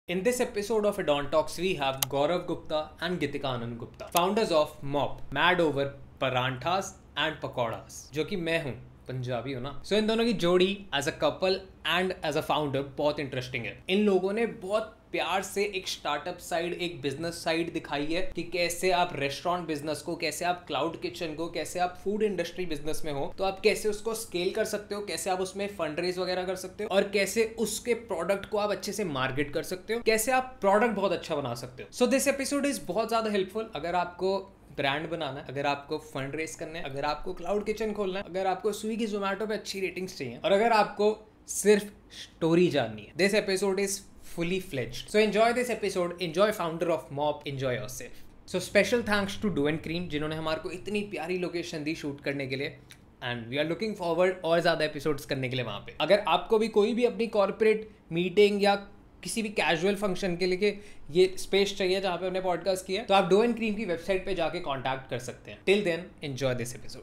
In this episode of Adon Talks, we have Gaurav Gupta and Gitika Anand Gupta, founders of Mop, mad over paranthas and pakoras, जो कि मैं हूँ, पंजाबी हूँ ना. So इन दोनों की जोड़ी as a couple and as a founder बहुत इंटरेस्टिंग है. इन लोगों ने बहुत प्यार से एक स्टार्टअप साइड, एक बिजनेस साइड दिखाई है कि कैसे आप रेस्टोरेंट बिजनेस को, कैसे आप क्लाउड किचन को, कैसे आप फूड इंडस्ट्री बिजनेस में हो तो आप कैसे उसको स्केल कर सकते हो, कैसे आप उसमें फंड रेज वगैरह कर सकते हो और कैसे उसके प्रोडक्ट को आप अच्छे से मार्केट कर सकते हो, कैसे आप प्रोडक्ट बहुत अच्छा बना सकते हो. सो दिस एपिसोड इज बहुत ज्यादा हेल्पफुल अगर आपको ब्रांड बनाना है, अगर आपको फंड रेस करना है, अगर आपको क्लाउड किचन खोलना है, अगर आपको स्विगी जोमेटो पे अच्छी रेटिंग्स चाहिए और अगर आपको सिर्फ स्टोरी जाननी है. This episode is fully fledged. So enjoy this episode, enjoy founder of Mop, enjoy yourself. So special thanks to Do and Cream जिन्होंने हमारे को इतनी प्यारी लोकेशन दी शूट करने के लिए and we are looking forward और ज़्यादा एपिसोड्स करने के लिए वहाँ पे. अगर आपको भी कोई भी अपनी कॉर्पोरेट मीटिंग या किसी भी कैजुअल फंक्शन के लिए ये स्पेस चाहिए जहाँ पे हमने पॉडकास्ट किया तो आप डो एंड क्रीम की वेबसाइट पे जाके कॉन्टैक्ट कर सकते हैं. Till then enjoy this episode.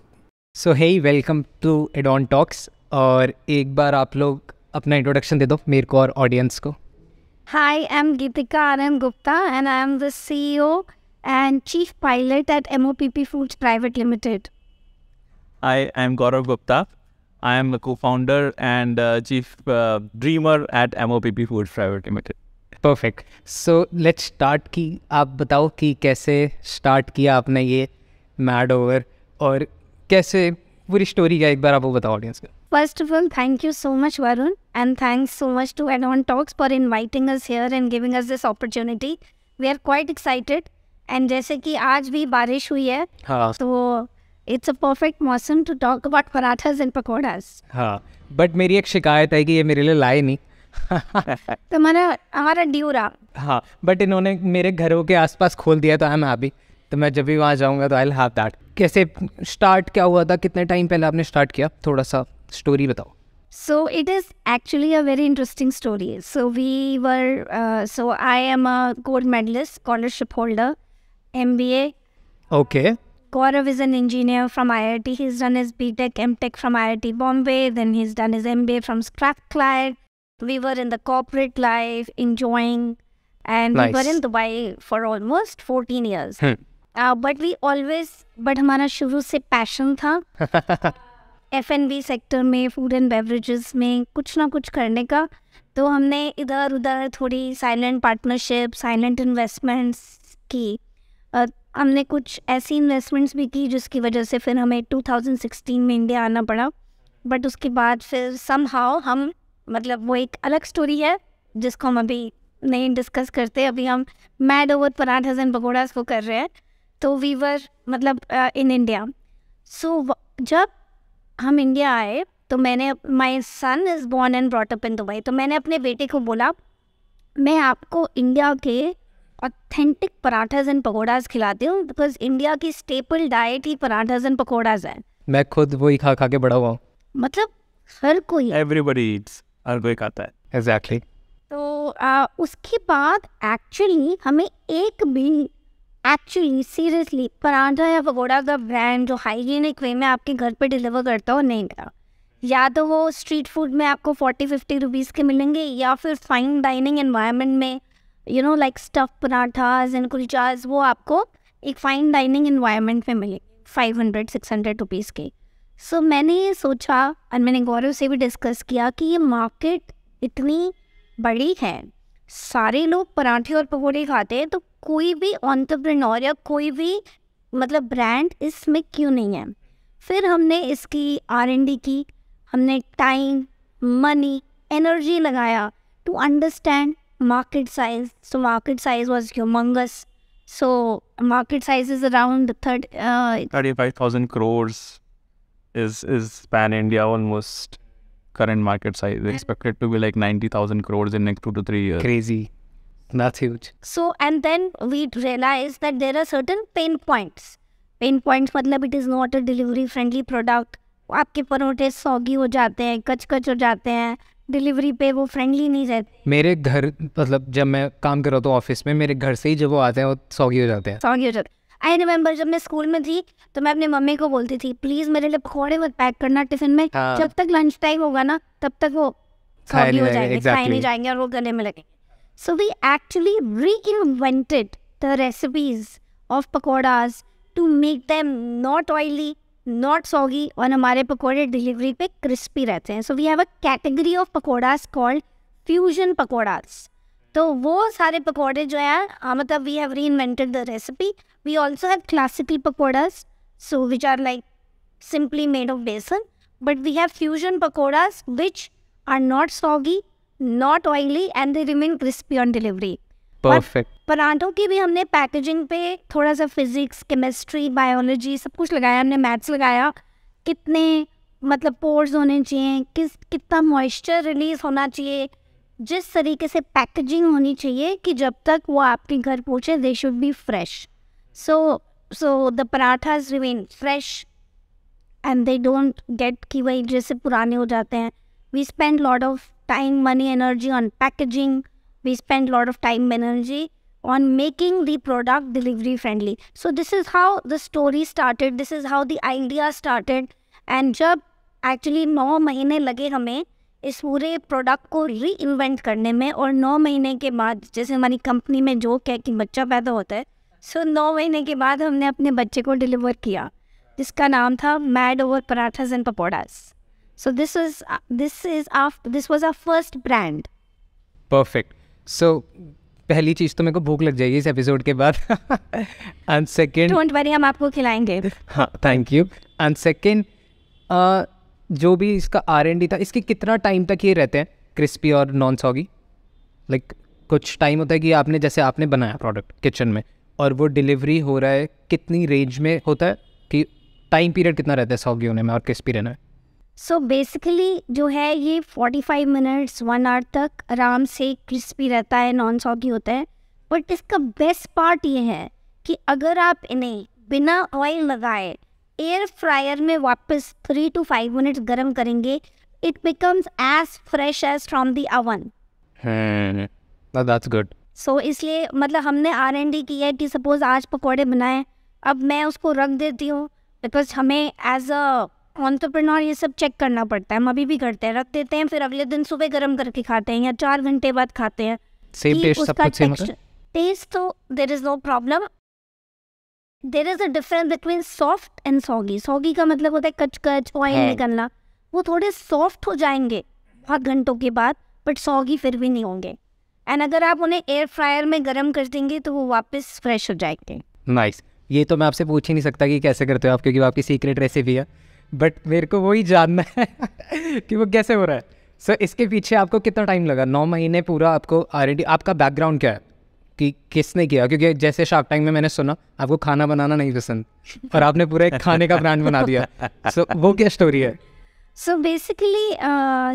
So hey welcome to add on talks. और एक बार आप लोग अपना इंट्रोडक्शन दे दो मेरे को और ऑडियंस को. Hi, I'm Gitika Anand Gupta and I am the CEO and Chief Pilot at MOPP Foods Private Limited. I am Gaurav Gupta. I am the co-founder and chief dreamer at MOPP Foods Private Limited. Perfect. So let's start. कि आप बताओ कि कैसे start किया आपने ये mad over और कैसे पूरी स्टोरी का एक बार आप वो बताओ ऑडियंस को. First of all, thank you so much, Varun, and thanks so much to Adon Talks for inviting us here and giving us this opportunity. We are quite excited. And जैसे कि आज भी बारिश हुई है, हाँ तो it's a perfect मौसम to talk about parathas and pakoras. हाँ. बट मेरी एक शिकायत है कि ये मेरे लिए लाए नहीं. तो हमारा ड्यू रहा. हाँ, बट इन्होंने मेरे घरों के आसपास खोल दिया तो आई एम हैप्पी. तो मैं जब भी वहाँ जाऊँगा तो आई विल हैव दैट. कैसे स्टार्ट क्या हुआ था, कितने टाइम पहले आपने स्टार्ट किया, थोड़ा सा स्टोरी बताओ. So it is actually a very interesting story. So I am a gold medalist, scholarship holder, MBA. Okay. Gaurav is an engineer from IIT. He's done his BTech, MTech from IIT Bombay. Then he's done his MBA from Strathclyde. We were in the corporate life, enjoying, and Nice. we were in Dubai for almost 14 years. But हमारा शुरू से passion था F&B sector में, food and beverages में कुछ ना कुछ करने का. तो हमने इधर उधर थोड़ी साइलेंट पार्टनरशिप, साइलेंट इन्वेस्टमेंट्स की. हमने कुछ ऐसी इन्वेस्टमेंट्स भी की जिसकी वजह से फिर हमें 2016 में इंडिया आना पड़ा. बट उसके बाद फिर समहाउ हम, मतलब वो एक अलग स्टोरी है जिसको हम अभी नहीं डिस्कस करते. अभी हम mad over parathas and pakoras को कर रहे हैं. तो वी वर मतलब इन इंडिया. सो जब हम इंडिया आए तो मैंने, my son is born and brought up in Dubai, तो मैंने अपने बेटे को बोला मैं आपको इंडिया के ऑथेंटिक पराठास एंड पकौड़ास खिलाती हूँ, बिकॉज इंडिया की staple diet he parathas and pakoras है. मैं खुद वही खा खा के बड़ा हुआ हूँ. मतलब हर कोई. Everybody eats. हर कोई खाता है. एग्जैक्टली. तो उसके बाद एक्चुअली हमें एक भी सीरियसली पराठा या पकौड़ा का ब्रांड जो हाइजीनिक वे में आपके घर पे डिलीवर करता हो नहीं मिला. या तो वो स्ट्रीट फूड में आपको 40-50 रुपीज़ के मिलेंगे, या फिर फाइन डाइनिंग एनवायरनमेंट में लाइक स्टफ पराठास एंड कुलचास, वो आपको एक फाइन डाइनिंग एनवायरनमेंट में मिलेंगे 500-600 रुपीज़ के. सो मैंने ये सोचा और मैंने गौरव से भी डिस्कस किया कि ये मार्केट इतनी बड़ी है, सारे लोग पराठे और पकौड़े खाते हैं, तो कोई भी एंटरप्रेन्योर या कोई भी मतलब ब्रांड इसमें क्यों नहीं है. फिर हमने इसकी R&D की, हमने टाइम, मनी, एनर्जी लगाया to understand market size. So market size was humongous. So market size is around 35,000 crores is pan India almost. Current market size expected to be like 90,000 crores in next 2 to 3 years. Crazy. That's huge. So and then we realized that there are certain pain points. Pain points मतलब it is not a delivery friendly product. आपके परोठे soggy हो जाते हैं, कच हो जाते हैं, delivery पे वो फ्रेंडली नहीं रहते. मेरे घर मतलब जब मैं काम कर रहा था ऑफिस में, मेरे घर से ही जब वो आते हैं वो सॉगी हो जाते हैं. आई रिमेंबर जब मैं स्कूल में थी तो मैं अपनी मम्मी को बोलती थी प्लीज़ मेरे लिए पकौड़े मत पैक करना टिफिन में. जब तक लंच टाइम होगा ना तब तक वो सॉगी हो जाएंगे, खाए नहीं जाएंगे और वो गले में लगेंगे. So we actually reinvented the recipes of pakoras to make them not oily, not soggy, और हमारे पकोड़े डिलीवरी पे crispy रहते हैं. So we have a category of pakoras called fusion pakoras. तो वो सारे पकोड़े जो हैं मतलब we have reinvented the recipe. We also have classical pakoras, so which are like simply made of besan, but we have fusion pakoras which are not soggy, not oily, and they remain crispy on delivery. Perfect. पराठों की भी हमने packaging पे थोड़ा सा physics, chemistry, biology सब कुछ लगाया. हमने मैथ्स लगाया, कितने मतलब पोर्स होने चाहिए, कितना मॉइस्चर रिलीज होना चाहिए, जिस तरीके से पैकेजिंग होनी चाहिए कि जब तक वो आपके घर पहुँचे they should be fresh. So the parathas remain fresh and they don't get कि वही जैसे पुराने हो जाते हैं. We spend lot of time, money, energy on packaging. We spend a lot of time and energy on making the product delivery friendly. So this is how the story started. This is how the idea started. And जब actually 9 महीने लगे हमें इस पूरे product को reinvent करने में, और 9 महीने के बाद जैसे हमारी कंपनी में जोक है कि बच्चा पैदा होता है, सो 9 महीने के बाद हमने अपने बच्चे को डिलीवर किया जिसका नाम था mad over parathas and pakoras. So this was our first brand. Perfect. So पहली चीज़ तो मेरे को भूख लग जाएगी इस एपिसोड के बाद. एंड सेकेंड, डोंट वरी, हम आपको खिलाएंगे. हाँ, थैंक यू. एंड सेकेंड, जो भी इसका R&D था, इसके कितना टाइम तक ये रहते हैं क्रिस्पी और नॉन सॉगी? लाइक कुछ टाइम होता है कि आपने बनाया प्रोडक्ट किचन में और वो डिलीवरी हो रहा है, कितनी रेंज में होता है कि टाइम पीरियड कितना रहता है सॉगी होने में और क्रिस्पी रहने में? सो बेसिकली जो है ये 45 मिनट्स 1 आवर तक आराम से क्रिस्पी रहता है, नॉन सॉगी होता है. बट इसका बेस्ट पार्ट ये है कि अगर आप इन्हें बिना ऑयल लगाए एयर फ्रायर में वापस 3 to 5 मिनट्स गर्म करेंगे, it becomes as fresh as from the oven. That's good. So इसलिए मतलब हमने R&D किया है कि सपोज आज पकौड़े बनाए, अब मैं उसको रख देती हूँ, बिकॉज हमें एज अ एंटरप्रेन्योर ये सब चेक करना पड़ता है. हम अभी भी करते हैं, रख देते हैं, फिर अगले दिन सुबह गर्म करके खाते हैं या 4 घंटे बाद खाते हैं. सेम टेस्ट, सब कुछ सेम होता है. टेस्ट तो there is no problem. There is a difference between soft and soggy. Soggy का मतलब होता है कच ऑयल निकलना. वो थोड़े सॉफ्ट हो जाएंगे बहुत घंटों के बाद, बट सॉगी फिर भी नहीं होंगे. एंड अगर आप उन्हें एयर फ्रायर में गर्म कर देंगे तो वो वापस फ्रेश हो जाएंगे. नाइस. ये तो मैं आपसे पूछ ही नहीं सकता कि कैसे करते हो आप, क्योंकि वो आपकी सीक्रेट रेसिपी है, बट मेरे को वही जानना है कि वो कैसे हो रहा है. सो इसके पीछे आपको कितना टाइम लगा? 9 महीने पूरा आपको R&D. आपका बैकग्राउंड क्या है कि किसने किया? क्योंकि जैसे शार्क टैंक में मैंने सुना आपको खाना बनाना नहीं पसंद और आपने पूरा एक खाने का ब्रांड बना दिया. सो वो क्या स्टोरी है? So basically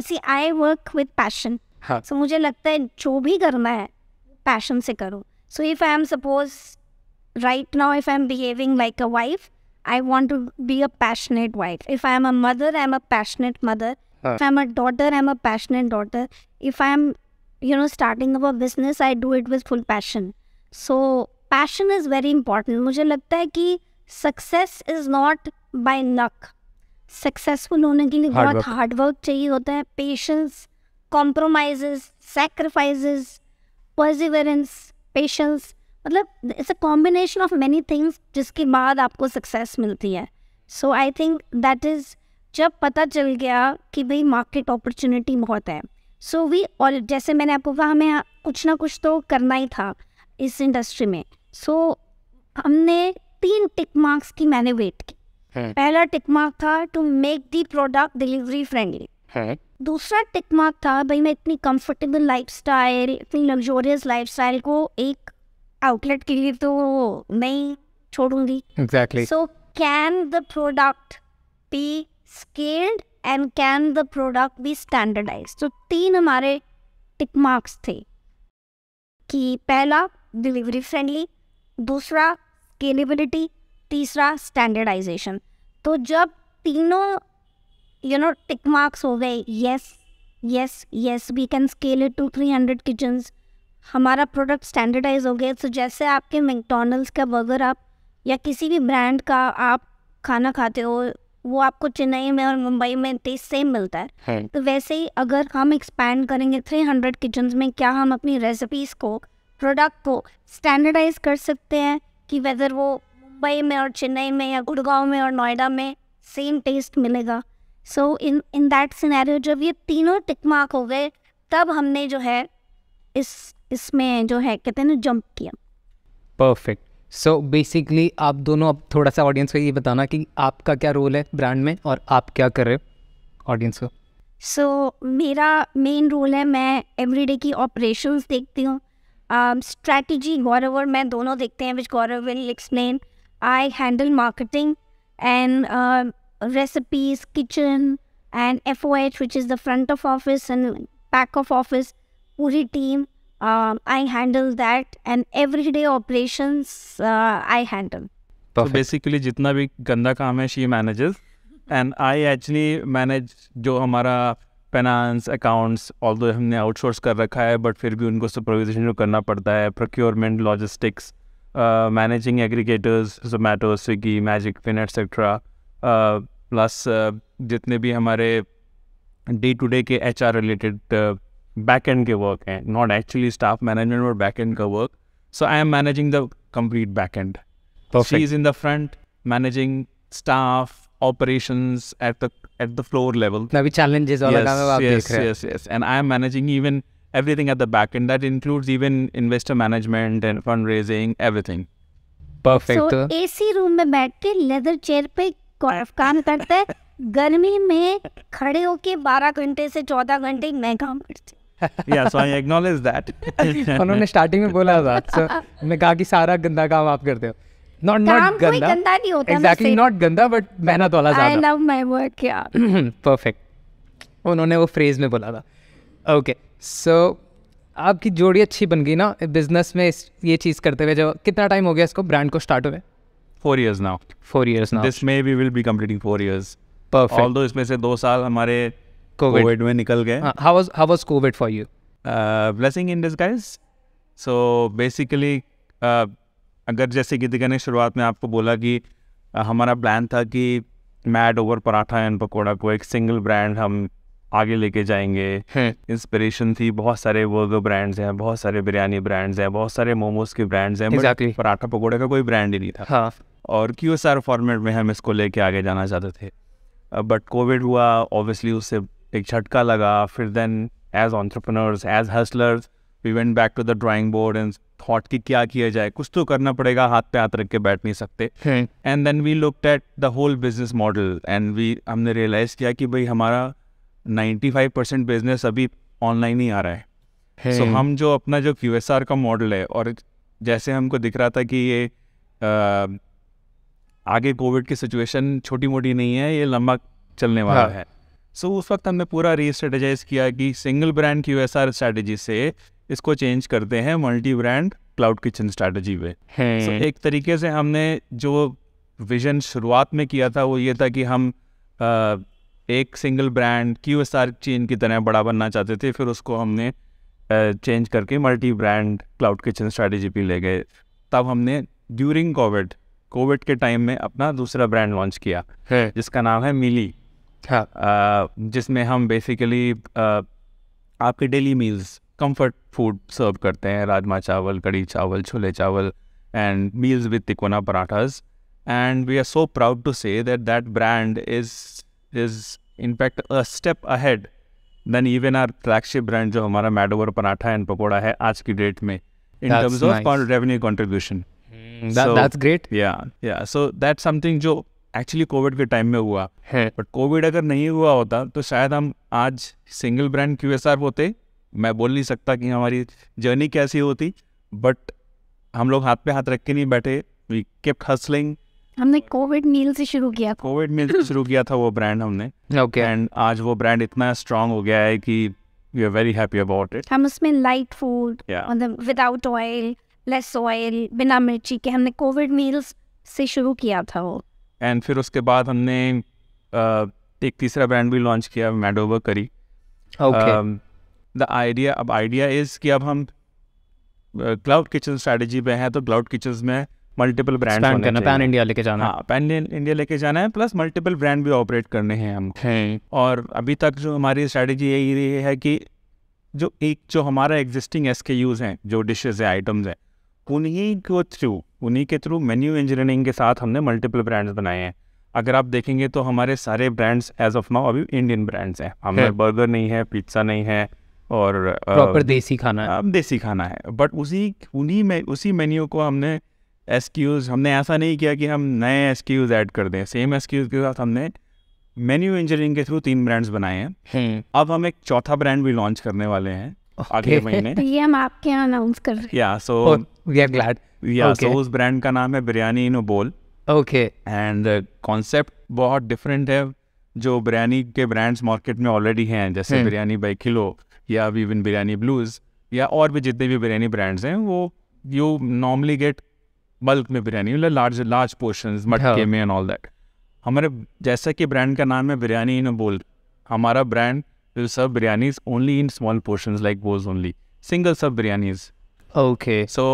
see I work with passion. हाँ. सो मुझे लगता है जो भी करना है पैशन से करो. So if I am suppose right now if I'm behaving like a wife, I want to be a passionate wife. If I am a mother, I'm a passionate mother. If I'm a daughter, I'm a passionate daughter. If I'm starting up a business, I do it with full passion. So passion is very important. मुझे लगता है कि success is not by luck. Successful होने के लिए बहुत hard work चाहिए होता है, patience, compromises, sacrifices, perseverance, patience. मतलब it's a combination of many things जिसके बाद आपको सक्सेस मिलती है. सो आई थिंक दैट इज़ जब पता चल गया कि भाई मार्केट अपॉर्चुनिटी बहुत है. सो वी, और जैसे मैंने आपको कहा हमें कुछ ना कुछ तो करना ही था इस इंडस्ट्री में. सो हमने 3 टिक मार्क्स की मैंने वेट की. पहला टिक मार्क था to make the product delivery friendly. दूसरा टिक मार्क था भाई मैं इतनी कंफर्टेबल लाइफस्टाइल, इतनी लग्जोरियस लाइफस्टाइल को एक आउटलेट के लिए तो नहीं छोड़ूंगी. Exactly. So can the product be scaled and can the product be standardized? तो 3 हमारे टिक मार्क्स थे कि पहला डिलीवरी फ्रेंडली, दूसरा स्केलेबिलिटी, तीसरा स्टैंडर्डाइजेशन. तो जब तीनों टिक मार्क्स हो गए, yes we can scale it to 300 kitchens, हमारा प्रोडक्ट स्टैंडर्डाइज हो गया. तो जैसे आपके मैकडॉनल्ड्स का बर्गर आप या किसी भी ब्रांड का आप खाना खाते हो वो आपको चेन्नई में और मुंबई में टेस्ट सेम मिलता है। तो वैसे ही अगर हम एक्सपैंड करेंगे 300 किचन्स में, क्या हम अपनी रेसिपीज़ को, प्रोडक्ट को स्टैंडर्डाइज कर सकते हैं कि वेदर वो मुंबई में और चेन्नई में या गुड़गांव में और नोएडा में सेम टेस्ट मिलेगा। सो इन दैट सिनेरियो जब ये तीनों टिक मार्क हो गए, तब हमने जो है इसमें जो है कहते हैं ना जंप किया। परफेक्ट। सो बेसिकली आप दोनों अब थोड़ा सा ऑडियंस को ये बताना कि आपका क्या रोल है ब्रांड में और आप क्या कर रहे हो ऑडियंस को। सो मेरा मेन रोल है, मैं एवरीडे की ऑपरेशंस देखती हूँ, स्ट्रैटेजी गौरव और मैं दोनों देखते हैं, which Gaurav will explain. I handle marketing and recipes, kitchen and FOH which is the front of office and back of office, पूरी team I handle that, and everyday operations I handle. So basically जितना भी गंदा काम है she manages and I actually manage जो हमारा finance, accounts, although हमने outsource कर रखा है बट फिर भी उनको सुपरविजन जो करना पड़ता है, procurement, logistics, managing aggregators, Zomato, Swiggy, magic pin etcetera, plus जितने भी हमारे डे टू डे के HR रिलेटेड बैक एंड के वर्क हैं, नॉट एक्चुअली स्टाफ मैनेजमेंट और बैक एंड का work. So I am managing the complete back and. She is in the front managing staff operations at the floor level. अभी challenges वाला काम है आप देख रहे हैं. Yes. And I am managing even everything at the back end. That includes even investor management and fundraising, everything. Perfect. So AC room में बैठ के लेदर चेयर पे काम करते हैं. गर्मी में खड़े होके 12 घंटे से 14 घंटे मैं काम करती हूँ. Yeah, so I acknowledge that. उन्होंने स्टार्टिंग में बोला था, so मैं कहा कि सारा गंदा काम आप करते हो. Not कोई गंदा नहीं होता. Exactly, not गंदा but मेहनत वाला ज़्यादा. I love my work, yeah. Perfect. उन्होंने वो फ्रेज में बोला था. Okay, so आपकी जोड़ी अच्छी बन गई ना बिजनेस में ये चीज़ करते हुए. जो कितना टाइम हो गया इसको ब्रांड को स्टार्ट हुए? 4 years now. 4 years now. This May we will be completing 4 years. Perfect. Although इसमें से 2 साल हमारे COVID में निकल गए. How was COVID for you? Blessing in disguise. So basically अगर जैसे गीतिका ने शुरुआत में आपको बोला कि हमारा प्लान था कि mad over paratha and pakora को एक सिंगल ब्रांड हम आगे लेके जाएंगे. इंस्पिरेशन थी, बहुत सारे बर्गर ब्रांड्स हैं, बहुत सारे बिरयानी ब्रांड्स हैं, बहुत सारे मोमोज के ब्रांड्स हैं. Exactly. पराठा पकौड़े का कोई ब्रांड ही नहीं था. हाँ. और QSR फॉर्मेट में हम इसको लेके आगे जाना चाहते थे. बट कोविड हुआ, ऑब्वियसली उससे एक झटका लगा. फिर then as entrepreneurs, as hustlers, we went back to the drawing board and thought कि क्या किया जाए, कुछ तो करना पड़ेगा, हाथ पे हाथ रख के बैठ नहीं सकते. And then we looked at the whole business model and हमने रियलाइज़ किया कि भाई हमारा 95% बिजनेस अभी ऑनलाइन ही आ रहा है. सो हम जो अपना जो QSR का मॉडल है, और जैसे हमको दिख रहा था कि ये आगे कोविड की सिचुएशन छोटी मोटी नहीं है, ये लंबा चलने वाला है. सो उस वक्त हमने पूरा रीस्ट्रेटेजाइज किया कि सिंगल ब्रांड QSR स्ट्रैटेजी से इसको चेंज करते हैं multi brand cloud kitchen strategy पे. सो एक तरीके से हमने जो विजन शुरुआत में किया था वो ये था कि हम एक सिंगल ब्रांड QSR चेन की तरह बड़ा बनना चाहते थे. फिर उसको हमने चेंज करके multi brand cloud kitchen strategy पे ले गए. तब हमने ड्यूरिंग कोविड के टाइम में अपना दूसरा ब्रांड लॉन्च किया जिसका नाम है मिली. जिसमें हम बेसिकली आपके daily meals, comfort food serve करते हैं. Rajma chawal, kadhi chawal, chole chawal and meals with tikona parathas. And we are so proud to say that brand is in fact a step ahead than even our flagship brand जो हमारा mad over paratha and pakora है आज की date में in terms of revenue contribution. That's great. Yeah. So that's something जो actually Covid के time में हुआ है. बट कोविड अगर नहीं हुआ होता तो शायद हम आज सिंगल ब्रांड QSR होते. मैं बोल नहीं सकता कि हमारी जर्नी कैसी होती, बट हम लोग हाथ पे हाथ रख के नहीं बैठे. We kept hustling. हमने कोविड मील से शुरू किया. कोविड मील से शुरू किया था वो ब्रांड हमने. ओके. एंड आज वो ब्रांड इतना स्ट्रांग हो गया है कि we are very happy about it. हम उसमें light food, without oil, less oil, बिना मिर्ची के हमने कोविड मील्स से शुरू किया था वो. एंड फिर उसके बाद हमने एक तीसरा ब्रांड भी लॉन्च किया, मैडोवर करी. द आइडिया इज़ कि अब हम क्लाउड किचन स्ट्रैटेजी पे हैं, तो क्लाउड किचन्स में मल्टीपल ब्रांड्स Expand होने करना, चाहिए। पैन इंडिया लेके जाना। हाँ, पैन इंडिया लेके जाना है, प्लस मल्टीपल ब्रांड भी ऑपरेट करने हैं हम। और अभी तक जो हमारी स्ट्रैटेजी यही रही है कि जो हमारा एग्जिस्टिंग SKUs हैं, जो डिशेज है, आइटम्स हैं, उन्हीं के थ्रू मेन्यू इंजीनियरिंग के साथ हमने मल्टीपल ब्रांड्स बनाए हैं। अगर आप देखेंगे तो हमारे सारे ब्रांड्स एज ऑफ नाउ अभी इंडियन ब्रांड्स हैं। हमें बर्गर नहीं है, पिज्ज़ा नहीं है, और प्रॉपर देसी खाना है। देसी खाना है। बट उसी मेन्यू को हमने SKUs, हमने ऐसा नहीं किया कि हम नए SKUs ऐड कर दें। सेम SKUs के साथ हमने मेन्यू इंजीनियरिंग के थ्रू 3 ब्रांड्स बनाए हैं। अब हम एक चौथा ब्रांड भी लॉन्च करने वाले हैं अगले महीने। तो ये हम आपके यहाँ अनाउंस कर रहे हैं। या सो वी आर ग्लैड। सो उस ब्रांड का नाम है बिरयानी इन अ बोल। ओके। एंड कॉन्सेप्ट बहुत डिफरेंट है। जो बिरयानी के ब्रांड्स मार्केट में ऑलरेडी हैं, जैसे बिरयानी बाई किलो या इवन बिरयानी ब्लूज या और भी जितने भी बिरयानी ब्रांड्स हैं, वो यू नॉर्मली गेट बल्क में बिरयानी, मतलब लार्ज पोर्शंस मटके में एंड ऑल दैट। हमारे जैसा कि ब्रांड का नाम है बिरयानी इन अ बोल, हमारा brand will serve biryanis only in small portions like bowls only, single serve biryanis. Okay. So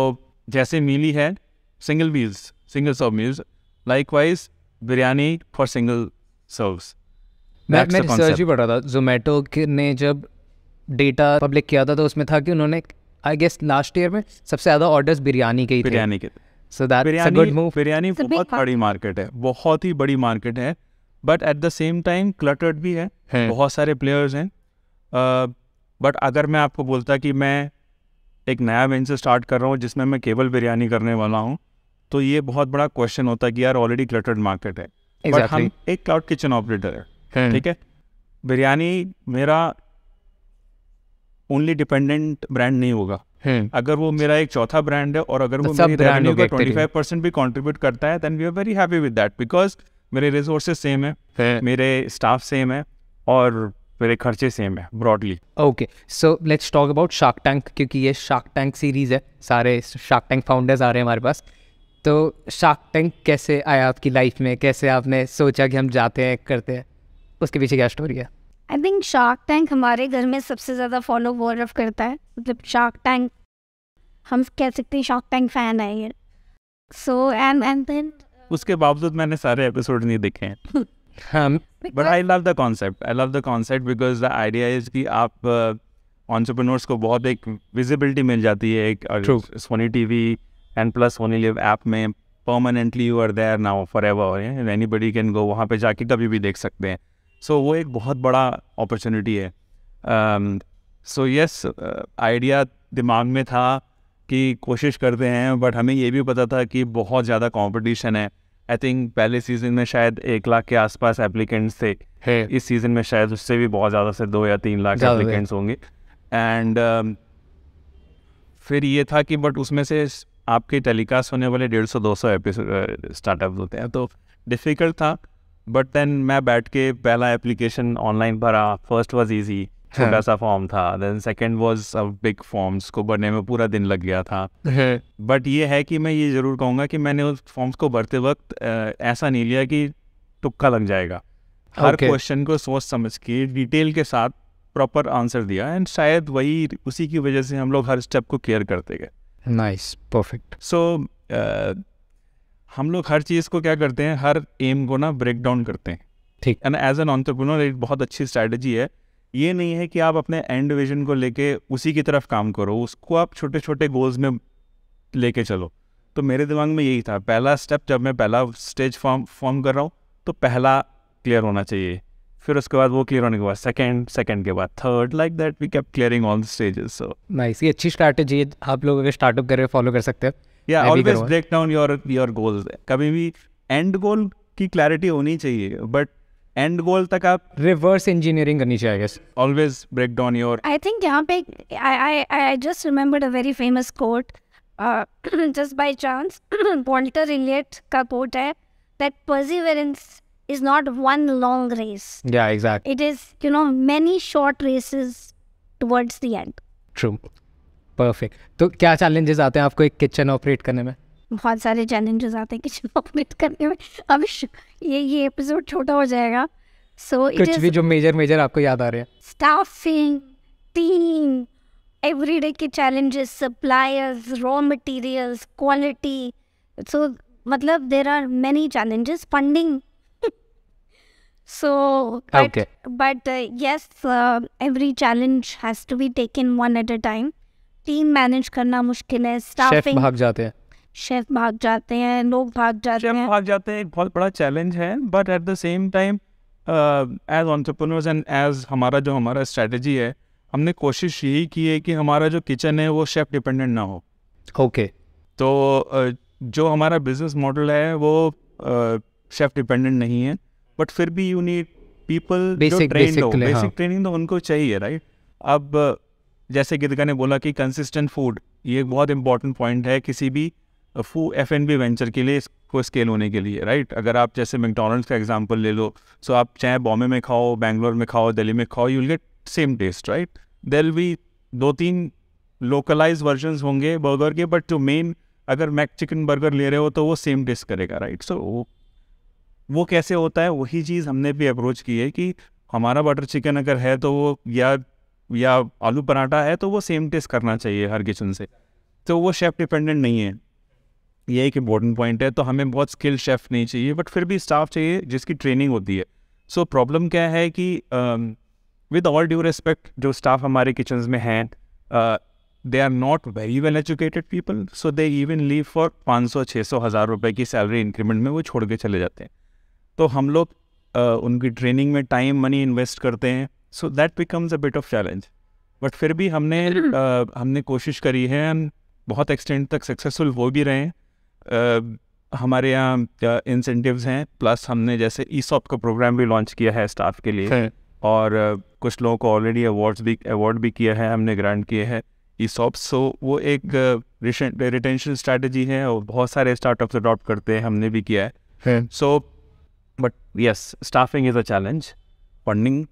जैसे मीली है single serve meals, likewise biryani for single serves. मैं रिसर्च भी पढ़ रहा था, जोमेटो ने जब डेटा पब्लिक किया था तो उसमें था कि उन्होंने आई गेस लास्ट ईयर में सबसे ज़्यादा ऑर्डर्स बिरयानी के ही थे। बिरयानी के so that's a good move. Biryani बहुत बड़ी मार्केट है, बहुत ही बड़ी मार्केट है, but at the same time cluttered भी है, बहुत सारे प्लेयर्स हैं। बट अगर मैं आपको बोलता कि मैं एक नया वेंचर स्टार्ट कर रहा हूँ जिसमें मैं केवल बिरयानी करने वाला हूँ, तो ये बहुत बड़ा क्वेश्चन होता है कि यार ऑलरेडी क्लटर्ड मार्केट है। बट हम एक क्लाउड किचन ऑपरेटर है, ठीक है। बिरयानी मेरा ओनली डिपेंडेंट ब्रांड नहीं होगा। अगर वो मेरा एक चौथा ब्रांड है और अगर वो मेरी रेवेन्यू का 25% भी कंट्रीब्यूट करता है, then we are very happy with that, because मेरे रिसोर्सेज सेम है, मेरे स्टाफ सेम है और मेरे खर्चे सेम है broadly. Okay, so let's talk about shark tank, क्योंकि ये शार्क टैंक सीरीज़ है, सारे शार्क टैंक फाउंडर्स आ रहे हैं हमारे पास। तो शार्क टैंक कैसे आया आपकी लाइफ में, कैसे आपने सोचा कि हम जाते हैं करते हैं, उसके पीछे क्या स्टोरी है? आई थिंक शार्क टैंक हमारे घर में सबसे ज़्यादा फॉलो वॉरअप करता है। मतलब शार्क टैंक हम कह सकते हैं शार्क टैंक फैन है ये। सो एंड देन उसके बावजूद मैंने सारे एपिसोड नहीं देखे हैं। But I love the concept because the idea is कि आप एंटरप्रेन्योर्स को बहुत एक विजिबिलिटी मिल जाती है, एक Sony TV and plus Sony LIV app में permanently you are there now forever, anybody can go, वहाँ पे जाके कभी भी देख सकते हैं। सो वो एक बहुत बड़ा अपॉर्चुनिटी है। सो यस, आइडिया दिमाग में था कि कोशिश करते हैं, बट हमें ये भी पता था कि बहुत ज़्यादा कंपटीशन है। आई थिंक पहले सीज़न में शायद 1 लाख के आसपास एप्लीकेंट्स थे, इस सीज़न में शायद उससे भी बहुत ज़्यादा से 2 या 3 लाख एप्लीकेंट्स होंगे। एंड फिर ये था कि बट उसमें से आपके टेलीकास्ट होने वाले 150-200 एपिसोड स्टार्टअप होते हैं, तो डिफ़िकल्ट था। बट देन मैं बैठ के पहला एप्लीकेशन ऑनलाइन भरा। फर्स्ट वाज इजी, छोटा सा फॉर्म था, then second was a big forms को भरने में पूरा दिन लग गया था। बट ये है कि मैं ये ज़रूर कहूँगा कि मैंने उस फॉर्म्स को भरते वक्त ऐसा नहीं लिया कि तुक्का लग जाएगा। हर क्वेश्चन को सोच समझ के डिटेल के साथ प्रॉपर आंसर दिया, एंड शायद वही उसी की वजह से हम लोग हर स्टेप को क्लियर करते गए। Nice, perfect. सो हम लोग हर चीज़ को क्या करते हैं, हर एम को ना ब्रेक डाउन करते हैं, ठीक। एंड एज एन एंटरप्रेन्योर एक बहुत अच्छी स्ट्रैटेजी है। ये नहीं है कि आप अपने एंड विजन को लेके उसी की तरफ काम करो, उसको आप छोटे छोटे गोल्स में लेके चलो। तो मेरे दिमाग में यही था, पहला स्टेप जब मैं पहला स्टेज फॉर्म कर रहा हूँ तो पहला क्लियर होना चाहिए, फिर उसके बाद वो क्लियर होने के बाद सेकंड के बाद third, like that we kept clearing all the stages. So nice, ये अच्छी स्ट्रैटेजी है, आप लोग अगर स्टार्टअप कर रहे हो फॉलो कर सकते हो। या always break down your goals. कभी भी एंड गोल की क्लैरिटी होनी चाहिए, बट एंड गोल तक आप रिवर्स इंजीनियरिंग करनी चाहिए। Always break down your. I think यहाँ पे I just remembered a very famous quote just by chance. Walter Elliot का कोट है that perseverance is not one long race. Yeah, exactly. It is, many short races towards the end. True. Perfect. तो क्या challenges आते हैं आपको एक kitchen operate करने में? बहुत सारे challenges आते हैं किचन ऑपरेट करने में। अभी ये एपिसोड छोटा हो जाएगा। So कुछ भी जो मेजर आपको याद आ रहे हैं? Staffing, team, everyday के challenges, suppliers, raw materials, quality, So matlab there are many challenges. Funding. So Okay. but yes, every challenge has to be taken one at a time. Team manage करना मुश्किल है. Chef Staffing. भाग जाते हैं. Chef भाग जाते हैं, लोग भाग जाते शेफ हैं. भाग जाते हैं, एक बहुत बड़ा चैलेंज है. But at the same time as entrepreneurs and as हमारा स्ट्रेटजी है, हमने कोशिश यही की है कि हमारा जो किचन है वो शेफ डिपेंडेंट ना हो. ओके. तो जो हमारा बिजनेस मॉडल है वो शेफ डिपेंडेंट नहीं है, बट फिर भी यू नीड पीपल जो Basic ट्रेंड हो. के लिए, हाँ. बेसिक ट्रेनिंग तो उनको चाहिए, राइट. अब जैसे गीतिका ने बोला कि कंसिस्टेंट फूड, ये एक बहुत इंपॉर्टेंट पॉइंट है किसी भी F&B वेंचर के लिए, इसको स्केल होने के लिए, राइट. अगर आप जैसे मैकडॉनल्ड्स का एग्जांपल ले लो, सो आप चाहे बॉम्बे में खाओ, बैंगलोर में खाओ, दिल्ली में खाओ, you will get same taste, right. There will be 2-3 localize versions होंगे बर्गर के, बट जो मेन अगर मैक चिकन बर्गर ले रहे हो तो वो सेम टेस्ट करेगा, राइट. सो वो कैसे होता है, वही चीज़ हमने भी अप्रोच की है कि हमारा बटर चिकन अगर है तो वो या आलू पराठा है तो वो सेम टेस्ट करना चाहिए हर किचन से. तो वो शेफ़ डिपेंडेंट नहीं है, ये एक इम्पॉर्टेंट पॉइंट है. तो हमें बहुत स्किल शेफ़ नहीं चाहिए, बट फिर भी स्टाफ चाहिए जिसकी ट्रेनिंग होती है. सो प्रॉब्लम क्या है कि विद ऑल ड्यू रिस्पेक्ट जो स्टाफ हमारे किचन्स में हैं, they are not very well educated people, so they even leave for 500-600 हज़ार रुपये की सैलरी इंक्रीमेंट में वो छोड़ के चले जाते हैं. तो हम लोग उनकी ट्रेनिंग में टाइम मनी इन्वेस्ट करते हैं, so that becomes a bit of challenge. But फिर भी हमने कोशिश करी है, हम बहुत एक्सटेंड तक सक्सेसफुल हो भी रहे हैं. हमारे यहाँ इंसेंटिव्स हैं, प्लस हमने जैसे ESOP का प्रोग्राम भी लॉन्च किया है स्टाफ के लिए, और कुछ लोगों को ऑलरेडी अवार्ड भी किया है, हमने ग्रांट किए हैं ESOP. सो वो एक रिटेंशन स्ट्रैटेजी है और बहुत सारे स्टार्टअप्स अडॉप्ट करते हैं, हमने भी किया है. So but yes, staffing is a challenge. Funding